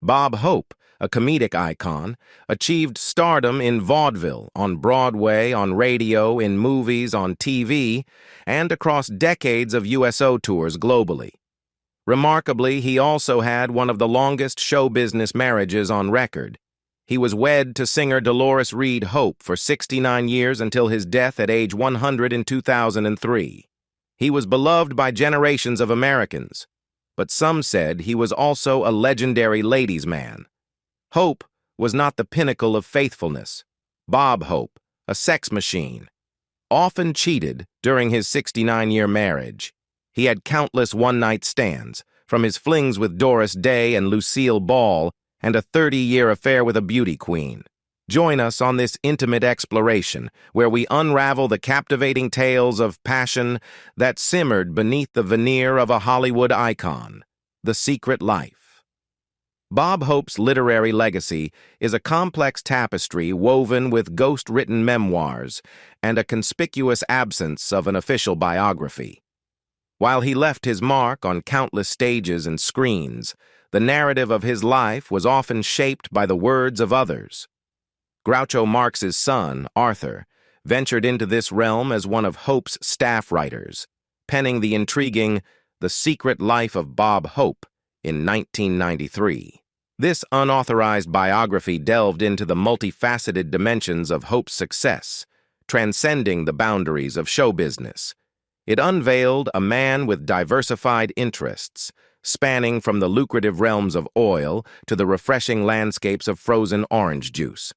Bob Hope, a comedic icon, achieved stardom in vaudeville, on Broadway, on radio, in movies, on TV, and across decades of USO tours globally. Remarkably, he also had one of the longest show business marriages on record. He was wed to singer Dolores Reade Hope for 69 years until his death at age 100 in 2003. He was beloved by generations of Americans, but some said he was also a legendary ladies' man. Hope was not the pinnacle of faithfulness. Bob Hope, a sex machine, often cheated during his 69-year marriage. He had countless one-night stands, from his flings with Doris Day and Lucille Ball, and a 30-year affair with a beauty queen. Join us on this intimate exploration, where we unravel the captivating tales of passion that simmered beneath the veneer of a Hollywood icon, The Secret Life. Bob Hope's literary legacy is a complex tapestry woven with ghost-written memoirs and a conspicuous absence of an official biography. While he left his mark on countless stages and screens, the narrative of his life was often shaped by the words of others. Groucho Marx's son, Arthur, ventured into this realm as one of Hope's staff writers, penning the intriguing The Secret Life of Bob Hope in 1993. This unauthorized biography delved into the multifaceted dimensions of Hope's success, transcending the boundaries of show business. It unveiled a man with diversified interests, spanning from the lucrative realms of oil to the refreshing landscapes of frozen orange juice.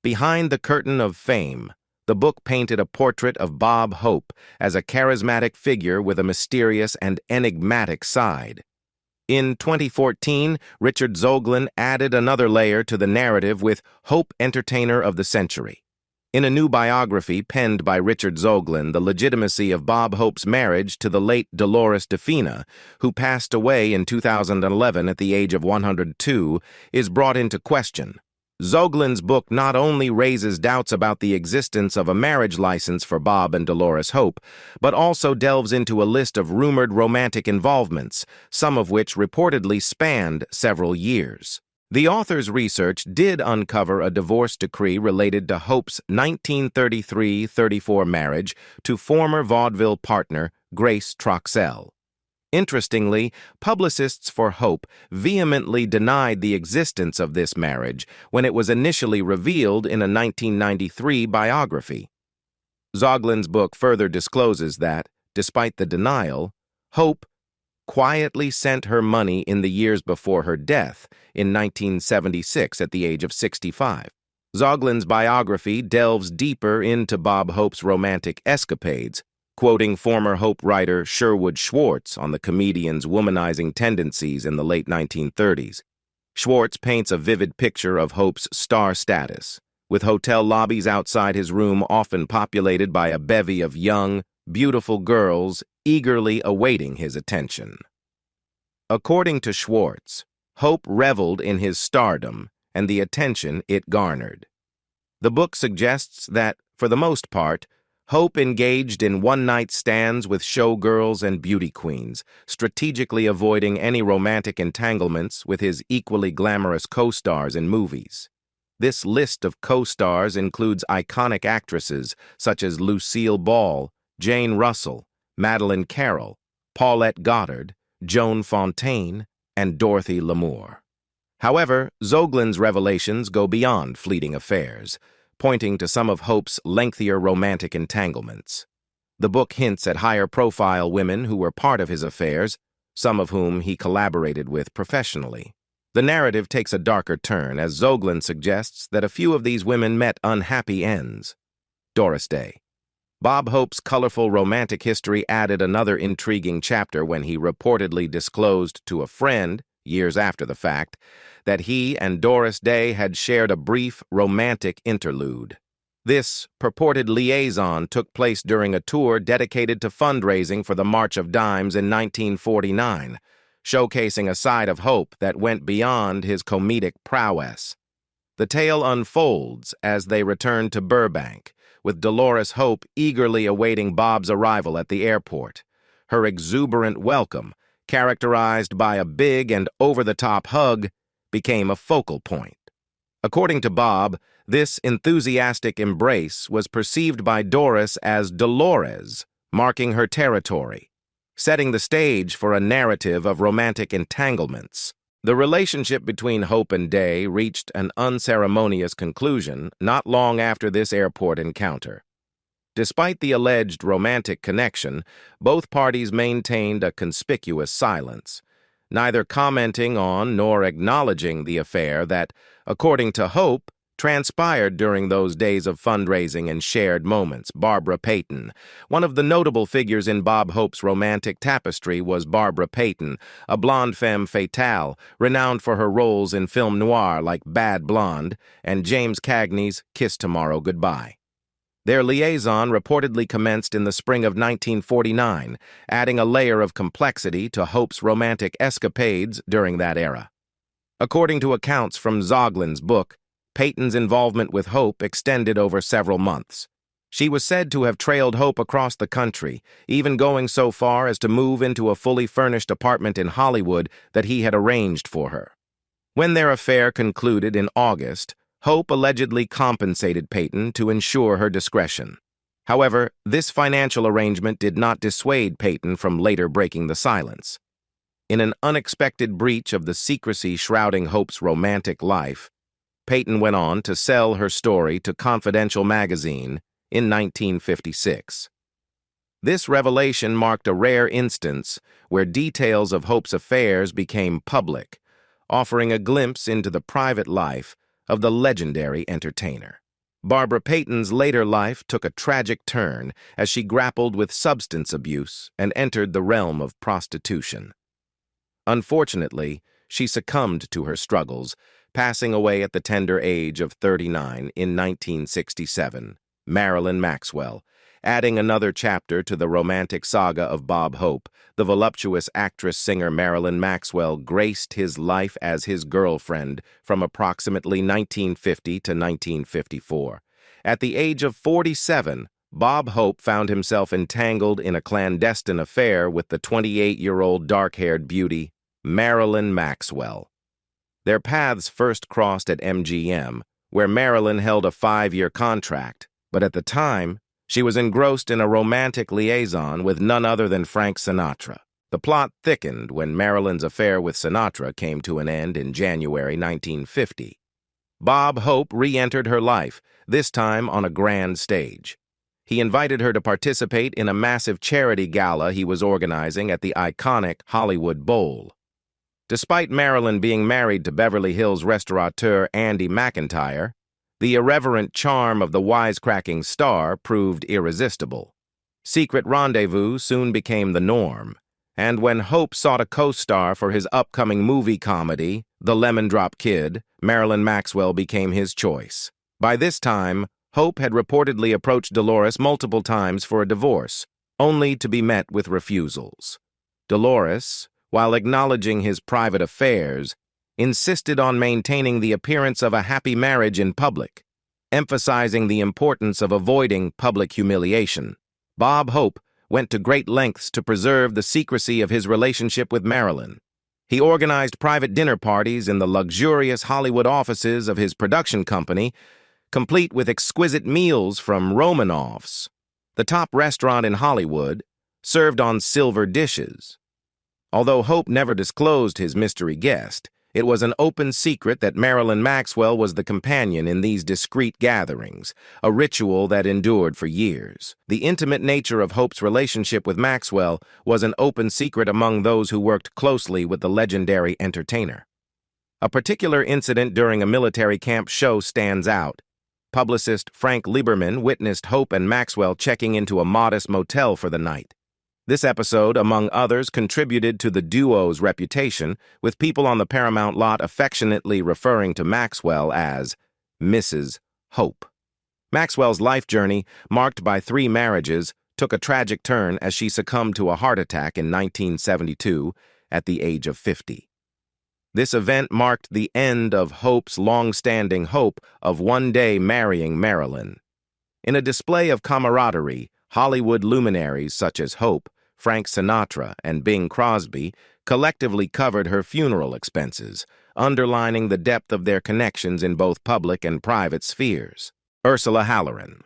Behind the curtain of fame, the book painted a portrait of Bob Hope as a charismatic figure with a mysterious and enigmatic side. In 2014, Richard Zoglin added another layer to the narrative with Hope Entertainer of the Century. In a new biography penned by Richard Zoglin, the legitimacy of Bob Hope's marriage to the late Dolores Defina, who passed away in 2011 at the age of 102, is brought into question. Zoglin's book not only raises doubts about the existence of a marriage license for Bob and Dolores Hope, but also delves into a list of rumored romantic involvements, some of which reportedly spanned several years. The author's research did uncover a divorce decree related to Hope's 1933-34 marriage to former vaudeville partner Grace Troxell. Interestingly, publicists for Hope vehemently denied the existence of this marriage when it was initially revealed in a 1993 biography. Zoglin's book further discloses that, despite the denial, Hope quietly sent her money in the years before her death in 1976 at the age of 65. Zoglin's biography delves deeper into Bob Hope's romantic escapades, quoting former Hope writer Sherwood Schwartz on the comedian's womanizing tendencies in the late 1930s. Schwartz paints a vivid picture of Hope's star status, with hotel lobbies outside his room often populated by a bevy of young, beautiful girls eagerly awaiting his attention. According to Schwartz, Hope reveled in his stardom and the attention it garnered. The book suggests that, for the most part, Hope engaged in one-night stands with showgirls and beauty queens, strategically avoiding any romantic entanglements with his equally glamorous co-stars in movies. This list of co-stars includes iconic actresses such as Lucille Ball, Jane Russell, Madeleine Carroll, Paulette Goddard, Joan Fontaine, and Dorothy Lamour. However, Zoglin's revelations go beyond fleeting affairs, pointing to some of Hope's lengthier romantic entanglements. The book hints at higher-profile women who were part of his affairs, some of whom he collaborated with professionally. The narrative takes a darker turn as Zoglin suggests that a few of these women met unhappy ends. Doris Day. Bob Hope's colorful romantic history added another intriguing chapter when he reportedly disclosed to a friend, years after the fact, that he and Doris Day had shared a brief romantic interlude. This purported liaison took place during a tour dedicated to fundraising for the March of Dimes in 1949, showcasing a side of Hope that went beyond his comedic prowess. The tale unfolds as they return to Burbank, with Dolores Hope eagerly awaiting Bob's arrival at the airport. Her exuberant welcome, characterized by a big and over-the-top hug, became a focal point. According to Bob, this enthusiastic embrace was perceived by Doris as Dolores, marking her territory, setting the stage for a narrative of romantic entanglements. The relationship between Hope and Day reached an unceremonious conclusion not long after this airport encounter. Despite the alleged romantic connection, both parties maintained a conspicuous silence, neither commenting on nor acknowledging the affair that, according to Hope, transpired during those days of fundraising and shared moments. Barbara Payton. One of the notable figures in Bob Hope's romantic tapestry was Barbara Payton, a blonde femme fatale, renowned for her roles in film noir like Bad Blonde and James Cagney's Kiss Tomorrow Goodbye. Their liaison reportedly commenced in the spring of 1949, adding a layer of complexity to Hope's romantic escapades during that era. According to accounts from Zoglin's book, Payton's involvement with Hope extended over several months. She was said to have trailed Hope across the country, even going so far as to move into a fully furnished apartment in Hollywood that he had arranged for her. When their affair concluded in August, Hope allegedly compensated Payton to ensure her discretion. However, this financial arrangement did not dissuade Payton from later breaking the silence. In an unexpected breach of the secrecy shrouding Hope's romantic life, Payton went on to sell her story to Confidential magazine in 1956. This revelation marked a rare instance where details of Hope's affairs became public, offering a glimpse into the private life of the legendary entertainer. Barbara Payton's later life took a tragic turn as she grappled with substance abuse and entered the realm of prostitution. Unfortunately, she succumbed to her struggles, passing away at the tender age of 39 in 1967. Marilyn Maxwell. Adding another chapter to the romantic saga of Bob Hope, the voluptuous actress-singer Marilyn Maxwell graced his life as his girlfriend from approximately 1950 to 1954. At the age of 47, Bob Hope found himself entangled in a clandestine affair with the 28-year-old dark-haired beauty, Marilyn Maxwell. Their paths first crossed at MGM, where Marilyn held a 5-year contract, but at the time, she was engrossed in a romantic liaison with none other than Frank Sinatra. The plot thickened when Marilyn's affair with Sinatra came to an end in January 1950. Bob Hope re-entered her life, this time on a grand stage. He invited her to participate in a massive charity gala he was organizing at the iconic Hollywood Bowl. Despite Marilyn being married to Beverly Hills restaurateur Andy McIntyre, the irreverent charm of the wisecracking star proved irresistible. Secret rendezvous soon became the norm, and when Hope sought a co-star for his upcoming movie comedy, The Lemon Drop Kid, Marilyn Maxwell became his choice. By this time, Hope had reportedly approached Dolores multiple times for a divorce, only to be met with refusals. Dolores, while acknowledging his private affairs, insisted on maintaining the appearance of a happy marriage in public, emphasizing the importance of avoiding public humiliation. Bob Hope went to great lengths to preserve the secrecy of his relationship with Marilyn. He organized private dinner parties in the luxurious Hollywood offices of his production company, complete with exquisite meals from Romanoff's, the top restaurant in Hollywood, served on silver dishes. Although Hope never disclosed his mystery guest, it was an open secret that Marilyn Maxwell was the companion in these discreet gatherings, a ritual that endured for years. The intimate nature of Hope's relationship with Maxwell was an open secret among those who worked closely with the legendary entertainer. A particular incident during a military camp show stands out. Publicist Frank Lieberman witnessed Hope and Maxwell checking into a modest motel for the night. This episode, among others, contributed to the duo's reputation, with people on the Paramount lot affectionately referring to Maxwell as Mrs. Hope. Maxwell's life journey, marked by 3 marriages, took a tragic turn as she succumbed to a heart attack in 1972 at the age of 50. This event marked the end of Hope's long-standing hope of one day marrying Marilyn. In a display of camaraderie, Hollywood luminaries such as Hope, Frank Sinatra, and Bing Crosby collectively covered her funeral expenses, underlining the depth of their connections in both public and private spheres. Ursula Howerin.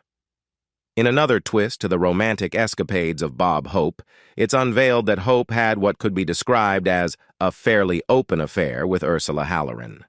In another twist to the romantic escapades of Bob Hope, it's unveiled that Hope had what could be described as a fairly open affair with Ursula Howerin.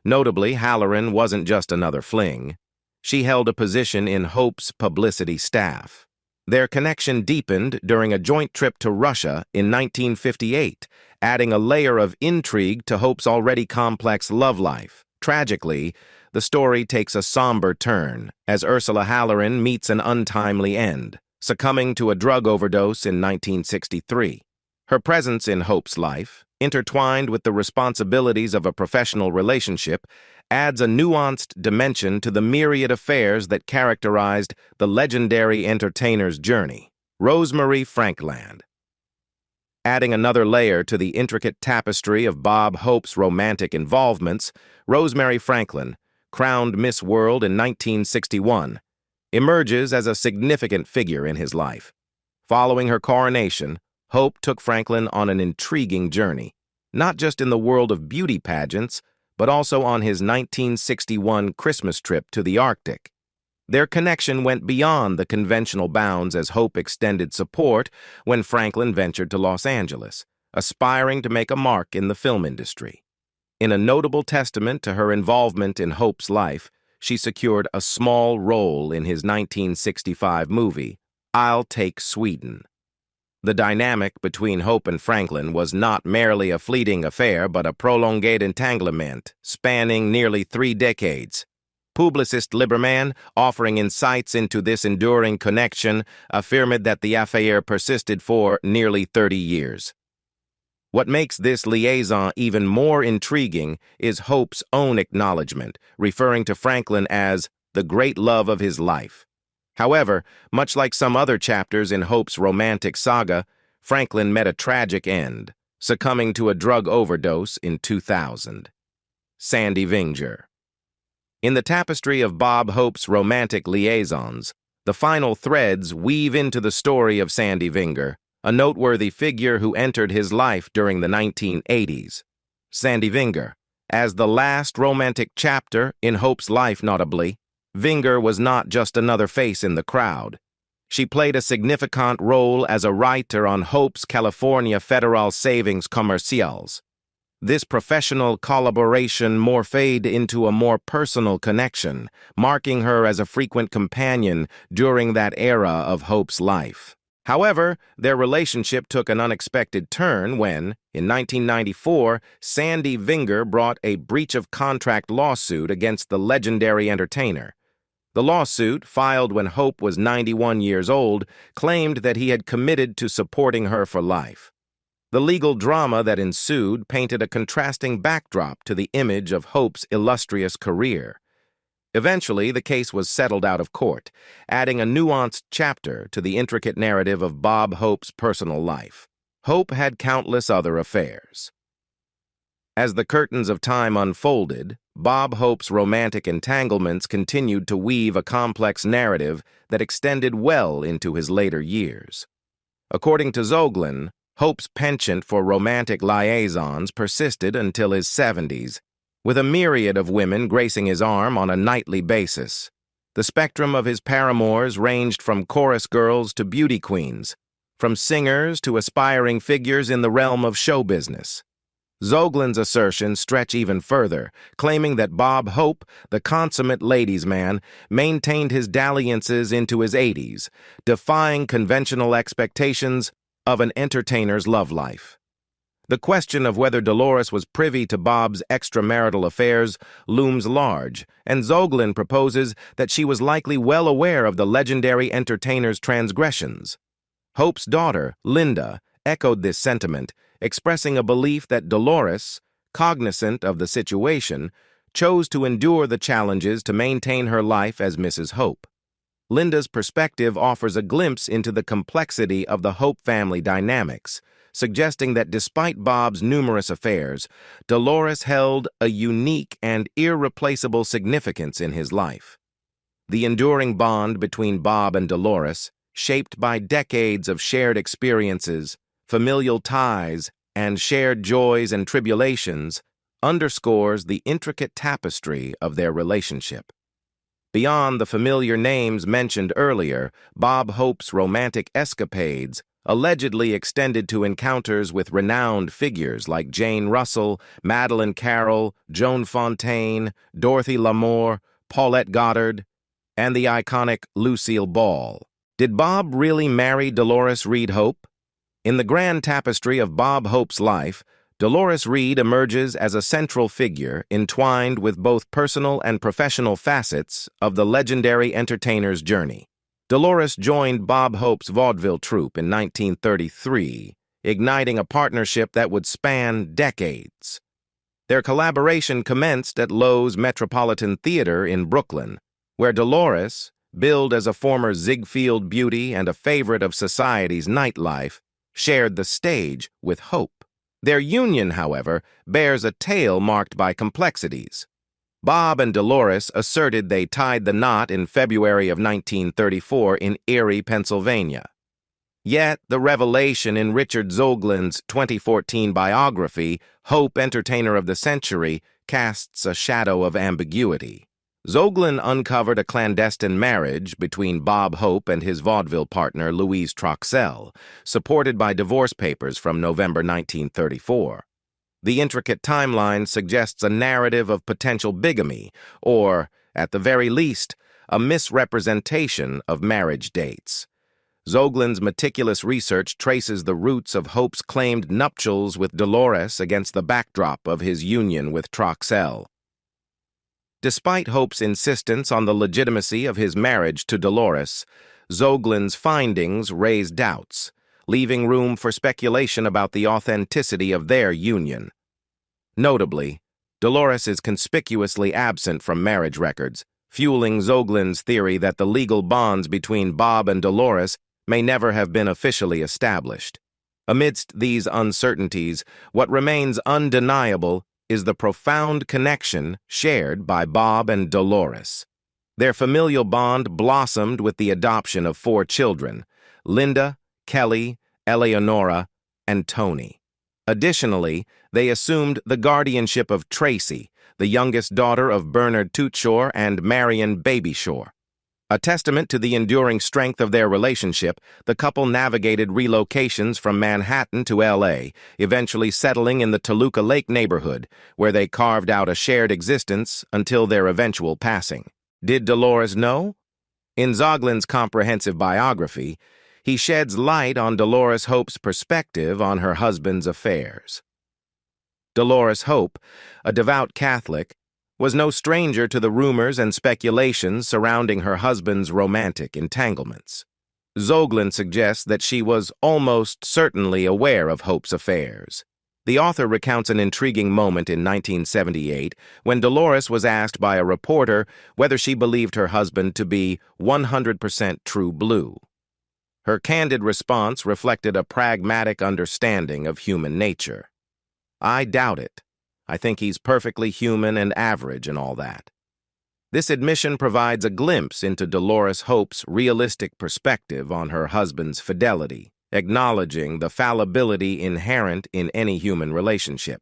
Notably, Howerin wasn't just another fling. She held a position in Hope's publicity staff. Their connection deepened during a joint trip to Russia in 1958, adding a layer of intrigue to Hope's already complex love life. Tragically, the story takes a somber turn as Ursula Howerin meets an untimely end, succumbing to a drug overdose in 1963. Her presence in Hope's life, intertwined with the responsibilities of a professional relationship, adds a nuanced dimension to the myriad affairs that characterized the legendary entertainer's journey. Rosemary Frankland. Adding another layer to the intricate tapestry of Bob Hope's romantic involvements, Rosemary Frankland, crowned Miss World in 1961, emerges as a significant figure in his life. Following her coronation, Hope took Frankland on an intriguing journey, not just in the world of beauty pageants, but also on his 1961 Christmas trip to the Arctic. Their connection went beyond the conventional bounds as Hope extended support when Frankland ventured to Los Angeles, aspiring to make a mark in the film industry. In a notable testament to her involvement in Hope's life, she secured a small role in his 1965 movie, I'll Take Sweden. The dynamic between Hope and Frankland was not merely a fleeting affair, but a prolonged entanglement spanning nearly 3 decades. Publicist Lieberman, offering insights into this enduring connection, affirmed that the affair persisted for nearly 30 years. What makes this liaison even more intriguing is Hope's own acknowledgement, referring to Frankland as the great love of his life. However, much like some other chapters in Hope's romantic saga, Frankland met a tragic end, succumbing to a drug overdose in 2000. Sandy Vinger. In the tapestry of Bob Hope's romantic liaisons, the final threads weave into the story of Sandy Vinger, a noteworthy figure who entered his life during the 1980s. Sandy Vinger, as the last romantic chapter in Hope's life notably, Vinger was not just another face in the crowd. She played a significant role as a writer on Hope's California Federal Savings commercials. This professional collaboration morphed into a more personal connection, marking her as a frequent companion during that era of Hope's life. However, their relationship took an unexpected turn when, in 1994, Sandy Vinger brought a breach of contract lawsuit against the legendary entertainer. The lawsuit, filed when Hope was 91 years old, claimed that he had committed to supporting her for life. The legal drama that ensued painted a contrasting backdrop to the image of Hope's illustrious career. Eventually, the case was settled out of court, adding a nuanced chapter to the intricate narrative of Bob Hope's personal life. Hope had countless other affairs. As the curtains of time unfolded, Bob Hope's romantic entanglements continued to weave a complex narrative that extended well into his later years. According to Zoglin, Hope's penchant for romantic liaisons persisted until his 70s, with a myriad of women gracing his arm on a nightly basis. The spectrum of his paramours ranged from chorus girls to beauty queens, from singers to aspiring figures in the realm of show business. Zoglin's assertions stretch even further, claiming that Bob Hope, the consummate ladies' man, maintained his dalliances into his 80s, defying conventional expectations of an entertainer's love life. The question of whether Dolores was privy to Bob's extramarital affairs looms large, and Zoglin proposes that she was likely well aware of the legendary entertainer's transgressions. Hope's daughter, Linda, echoed this sentiment, expressing a belief that Dolores, cognizant of the situation, chose to endure the challenges to maintain her life as Mrs. Hope. Linda's perspective offers a glimpse into the complexity of the Hope family dynamics, suggesting that despite Bob's numerous affairs, Dolores held a unique and irreplaceable significance in his life. The enduring bond between Bob and Dolores, shaped by decades of shared experiences, familial ties, and shared joys and tribulations, underscores the intricate tapestry of their relationship. Beyond the familiar names mentioned earlier, Bob Hope's romantic escapades allegedly extended to encounters with renowned figures like Jane Russell, Madeleine Carroll, Joan Fontaine, Dorothy Lamour, Paulette Goddard, and the iconic Lucille Ball. Did Bob really marry Dolores Reade Hope? In the grand tapestry of Bob Hope's life, Dolores Reade emerges as a central figure entwined with both personal and professional facets of the legendary entertainer's journey. Dolores joined Bob Hope's vaudeville troupe in 1933, igniting a partnership that would span decades. Their collaboration commenced at Loew's Metropolitan Theater in Brooklyn, where Dolores, billed as a former Ziegfeld beauty and a favorite of society's nightlife, shared the stage with Hope. Their union, however, bears a tale marked by complexities. Bob and Dolores asserted they tied the knot in February of 1934 in Erie, Pennsylvania. Yet, the revelation in Richard Zoglin's 2014 biography, Hope, Entertainer of the Century, casts a shadow of ambiguity. Zoglin uncovered a clandestine marriage between Bob Hope and his vaudeville partner Louise Troxell, supported by divorce papers from November 1934. The intricate timeline suggests a narrative of potential bigamy, or, at the very least, a misrepresentation of marriage dates. Zoglin's meticulous research traces the roots of Hope's claimed nuptials with Dolores against the backdrop of his union with Troxell. Despite Hope's insistence on the legitimacy of his marriage to Dolores, Zoglin's findings raise doubts, leaving room for speculation about the authenticity of their union. Notably, Dolores is conspicuously absent from marriage records, fueling Zoglin's theory that the legal bonds between Bob and Dolores may never have been officially established. Amidst these uncertainties, what remains undeniable is the profound connection shared by Bob and Dolores. Their familial bond blossomed with the adoption of 4 children: Linda, Kelly, Eleonora, and Tony. Additionally, they assumed the guardianship of Tracy, the youngest daughter of Bernard Tutshore and Marion Babyshore. A testament to the enduring strength of their relationship, the couple navigated relocations from Manhattan to L.A., eventually settling in the Toluca Lake neighborhood, where they carved out a shared existence until their eventual passing. Did Dolores know? In Zoglin's comprehensive biography, he sheds light on Dolores Hope's perspective on her husband's affairs. Dolores Hope, a devout Catholic, was no stranger to the rumors and speculations surrounding her husband's romantic entanglements. Zoglin suggests that she was almost certainly aware of Hope's affairs. The author recounts an intriguing moment in 1978 when Dolores was asked by a reporter whether she believed her husband to be 100% true blue. Her candid response reflected a pragmatic understanding of human nature. "I doubt it. I think he's perfectly human and average and all that." This admission provides a glimpse into Dolores Hope's realistic perspective on her husband's fidelity, acknowledging the fallibility inherent in any human relationship.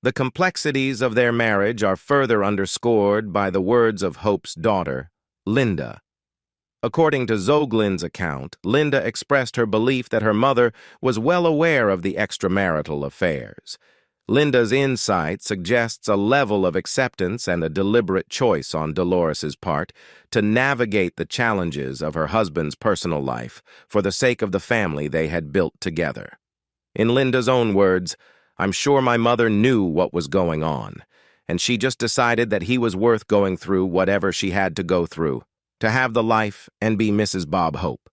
The complexities of their marriage are further underscored by the words of Hope's daughter, Linda. According to Zoglin's account, Linda expressed her belief that her mother was well aware of the extramarital affairs. Linda's insight suggests a level of acceptance and a deliberate choice on Dolores's part to navigate the challenges of her husband's personal life for the sake of the family they had built together. In Linda's own words, "I'm sure my mother knew what was going on, and she just decided that he was worth going through whatever she had to go through, to have the life and be Mrs. Bob Hope.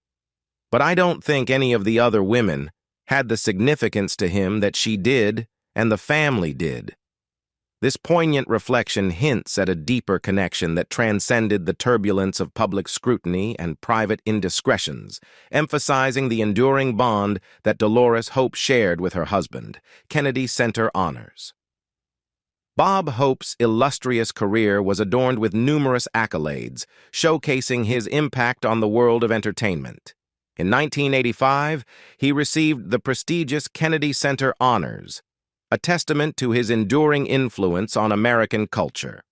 But I don't think any of the other women had the significance to him that she did and the family did." This poignant reflection hints at a deeper connection that transcended the turbulence of public scrutiny and private indiscretions, emphasizing the enduring bond that Dolores Hope shared with her husband. Kennedy Center Honors. Bob Hope's illustrious career was adorned with numerous accolades, showcasing his impact on the world of entertainment. In 1985, he received the prestigious Kennedy Center Honors, a testament to his enduring influence on American culture.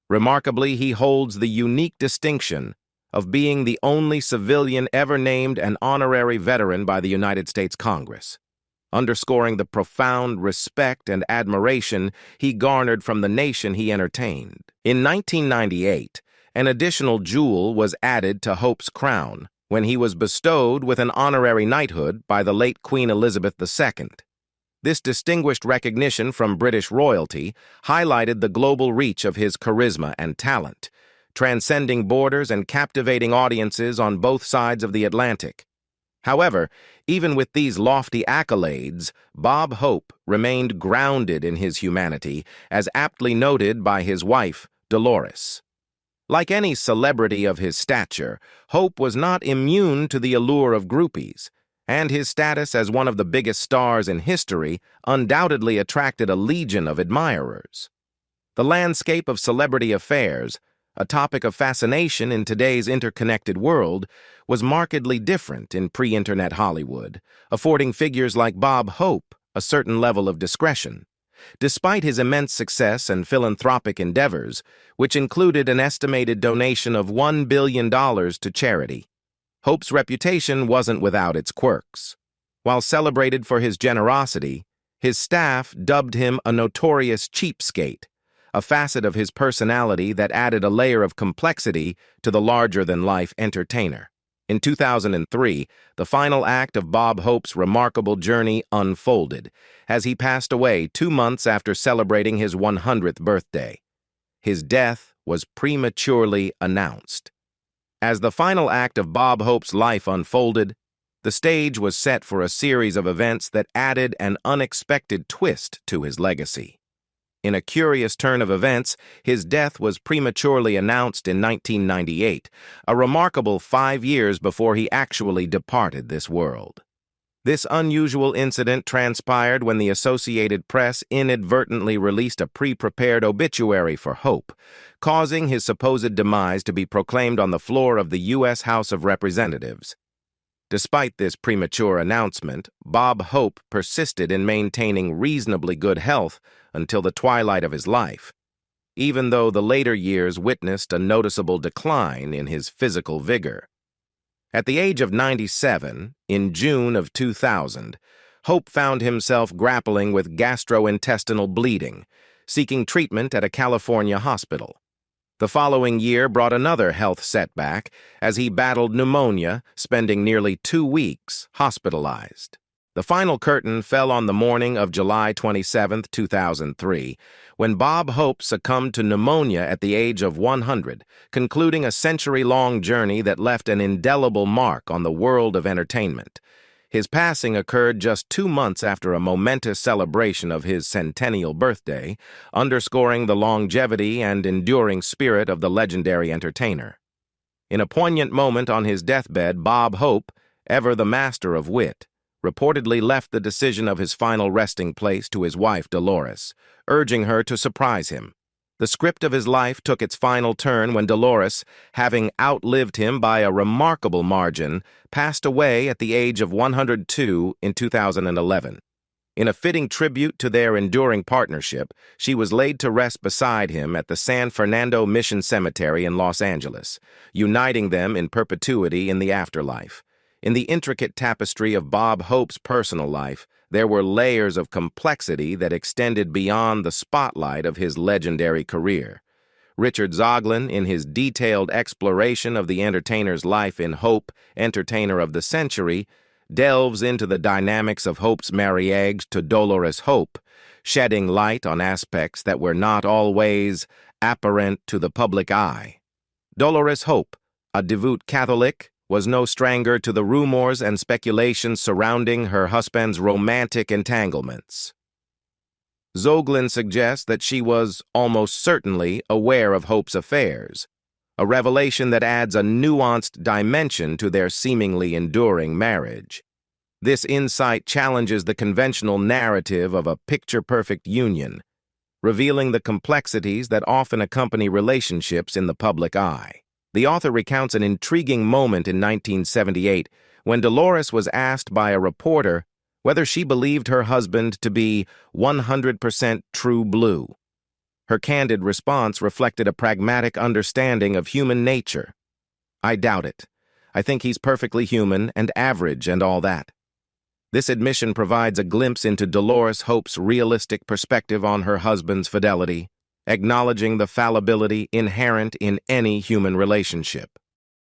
Remarkably, he holds the unique distinction of being the only civilian ever named an honorary veteran by the United States Congress, underscoring the profound respect and admiration he garnered from the nation he entertained. In 1998, an additional jewel was added to Hope's crown when he was bestowed with an honorary knighthood by the late Queen Elizabeth II. This distinguished recognition from British royalty highlighted the global reach of his charisma and talent, transcending borders and captivating audiences on both sides of the Atlantic. However, even with these lofty accolades, Bob Hope remained grounded in his humanity, as aptly noted by his wife, Dolores. Like any celebrity of his stature, Hope was not immune to the allure of groupies, and his status as one of the biggest stars in history undoubtedly attracted a legion of admirers. The landscape of celebrity affairs, a topic of fascination in today's interconnected world, was markedly different in pre-internet Hollywood, affording figures like Bob Hope a certain level of discretion. Despite his immense success and philanthropic endeavors, which included an estimated donation of $1 billion to charity, Hope's reputation wasn't without its quirks. While celebrated for his generosity, his staff dubbed him a notorious cheapskate, a facet of his personality that added a layer of complexity to the larger-than-life entertainer. In 2003, the final act of Bob Hope's remarkable journey unfolded, as he passed away 2 months after celebrating his 100th birthday. His death was prematurely announced. As the final act of Bob Hope's life unfolded, the stage was set for a series of events that added an unexpected twist to his legacy. In a curious turn of events, his death was prematurely announced in 1998, a remarkable 5 years before he actually departed this world. This unusual incident transpired when the Associated Press inadvertently released a pre-prepared obituary for Hope, causing his supposed demise to be proclaimed on the floor of the U.S. House of Representatives. Despite this premature announcement, Bob Hope persisted in maintaining reasonably good health until the twilight of his life, even though the later years witnessed a noticeable decline in his physical vigor. At the age of 97, in June of 2000, Hope found himself grappling with gastrointestinal bleeding, seeking treatment at a California hospital. The following year brought another health setback as he battled pneumonia, spending nearly 2 weeks hospitalized. The final curtain fell on the morning of July 27, 2003, when Bob Hope succumbed to pneumonia at the age of 100, concluding a century-long journey that left an indelible mark on the world of entertainment. His passing occurred just 2 months after a momentous celebration of his centennial birthday, underscoring the longevity and enduring spirit of the legendary entertainer. In a poignant moment on his deathbed, Bob Hope, ever the master of wit, reportedly left the decision of his final resting place to his wife Dolores, urging her to surprise him. The script of his life took its final turn when Dolores, having outlived him by a remarkable margin, passed away at the age of 102 in 2011. In a fitting tribute to their enduring partnership, she was laid to rest beside him at the San Fernando Mission Cemetery in Los Angeles, uniting them in perpetuity in the afterlife. In the intricate tapestry of Bob Hope's personal life, there were layers of complexity that extended beyond the spotlight of his legendary career. Richard Zoglin, in his detailed exploration of the entertainer's life in Hope, Entertainer of the Century, delves into the dynamics of Hope's marriage to Dolores Hope, shedding light on aspects that were not always apparent to the public eye. Dolores Hope, a devout Catholic, was no stranger to the rumors and speculations surrounding her husband's romantic entanglements. Zoglin suggests that she was almost certainly aware of Hope's affairs, a revelation that adds a nuanced dimension to their seemingly enduring marriage. This insight challenges the conventional narrative of a picture-perfect union, revealing the complexities that often accompany relationships in the public eye. The author recounts an intriguing moment in 1978 when Dolores was asked by a reporter whether she believed her husband to be 100% true blue. Her candid response reflected a pragmatic understanding of human nature. "I doubt it. I think he's perfectly human and average and all that." This admission provides a glimpse into Dolores Hope's realistic perspective on her husband's fidelity, acknowledging the fallibility inherent in any human relationship.